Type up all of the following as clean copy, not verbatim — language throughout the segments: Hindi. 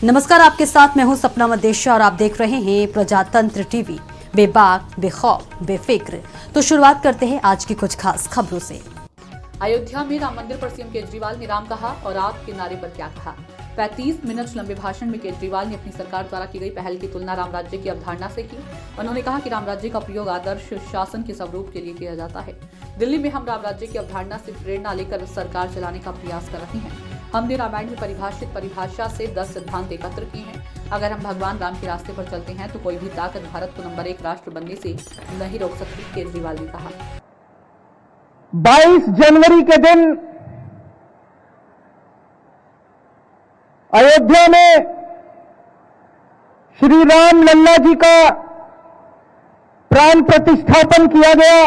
नमस्कार, आपके साथ मैं हूं सपना मदेशा और आप देख रहे हैं प्रजातंत्र टीवी। बेबाक, बेखौफ, बेफिक्र। तो शुरुआत करते हैं आज की कुछ खास खबरों से। अयोध्या में राम मंदिर पर सीएम केजरीवाल ने राम कहा और आप के नारे पर क्या कहा। 35 मिनट लंबे भाषण में केजरीवाल ने अपनी सरकार द्वारा की गई पहल की तुलना राम राज्य की अवधारणा से की। उन्होंने कहा कि राम राज्य का प्रयोग आदर्श शासन के स्वरूप के लिए किया जाता है। दिल्ली में हम राम राज्य की अवधारणा से प्रेरणा लेकर सरकार चलाने का प्रयास कर रहे हैं। हमने रामायण में परिभाषित परिभाषा से 10 सिद्धांत एकत्र किए हैं। अगर हम भगवान राम के रास्ते पर चलते हैं तो कोई भी ताकत भारत को नंबर 1 राष्ट्र बनने से नहीं रोक सकती, केजरीवाल ने कहा। 22 जनवरी के दिन अयोध्या में श्री राम लल्ला जी का प्राण प्रतिष्ठापन किया गया।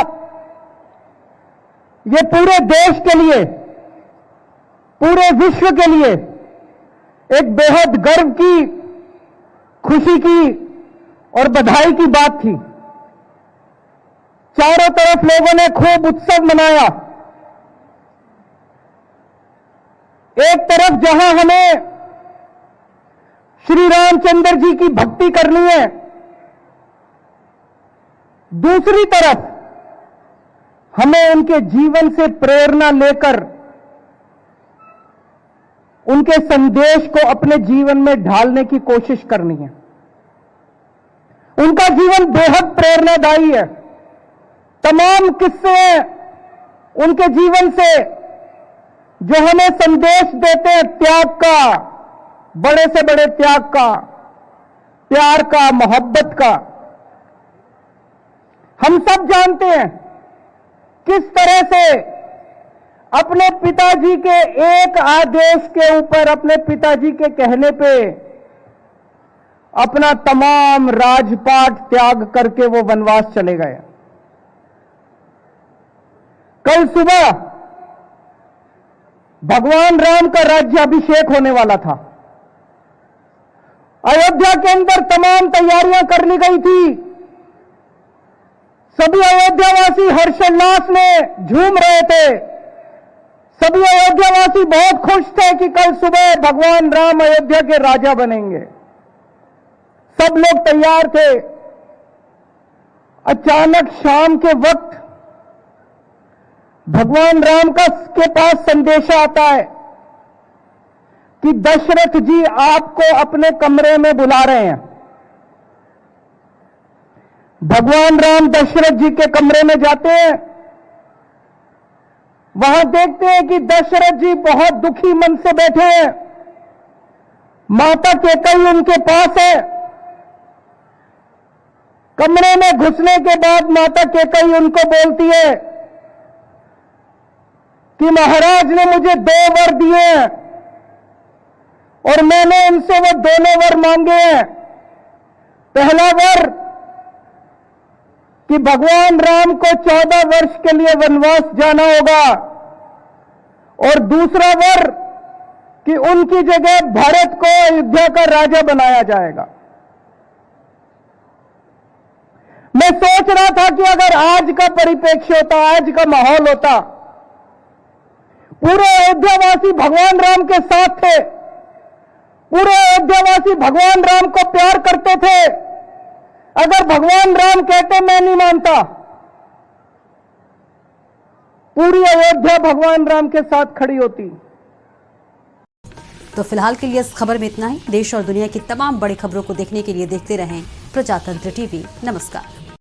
ये पूरे देश के लिए, पूरे विश्व के लिए एक बेहद गर्व की, खुशी की और बधाई की बात थी। चारों तरफ लोगों ने खूब उत्सव मनाया। एक तरफ जहां हमें श्री रामचंद्र जी की भक्ति करनी है, दूसरी तरफ हमें उनके जीवन से प्रेरणा लेकर उनके संदेश को अपने जीवन में ढालने की कोशिश करनी है। उनका जीवन बेहद प्रेरणादायी है। तमाम किस्से उनके जीवन से जो हमें संदेश देते हैं त्याग का, बड़े से बड़े त्याग का, प्यार का, मोहब्बत का। हम सब जानते हैं किस तरह से अपने पिताजी के एक आदेश के ऊपर, अपने पिताजी के कहने पे अपना तमाम राजपाट त्याग करके वो वनवास चले गए। कल सुबह भगवान राम का राज्याभिषेक होने वाला था। अयोध्या के अंदर तमाम तैयारियां कर ली गई थी। सभी अयोध्यावासी हर्षोल्लास में झूम रहे थे। सभी अयोध्यावासी बहुत खुश थे कि कल सुबह भगवान राम अयोध्या के राजा बनेंगे। सब लोग तैयार थे। अचानक शाम के वक्त भगवान राम के पास संदेशा आता है कि दशरथ जी आपको अपने कमरे में बुला रहे हैं। भगवान राम दशरथ जी के कमरे में जाते हैं। वहां देखते हैं कि दशरथ जी बहुत दुखी मन से बैठे हैं। माता कैकेयी उनके पास है। कमरे में घुसने के बाद माता कैकेयी उनको बोलती है कि महाराज ने मुझे 2 वर दिए हैं और मैंने उनसे वो दोनों वर मांगे हैं। पहला वर कि भगवान राम को 14 वर्ष के लिए वनवास जाना होगा और दूसरा वर कि उनकी जगह भारत को अयोध्या का राजा बनाया जाएगा। मैं सोच रहा था कि अगर आज का परिप्रेक्ष्य होता, आज का माहौल होता, पूरे अयोध्यावासी भगवान राम के साथ थे, पूरे अयोध्यावासी भगवान राम को प्यार करते थे। अगर भगवान राम कहते मैं नहीं मानता, पूरी अयोध्या भगवान राम के साथ खड़ी होती। तो फिलहाल के लिए इस खबर में इतना ही। देश और दुनिया की तमाम बड़ी खबरों को देखने के लिए देखते रहें प्रजातंत्र टीवी। नमस्कार।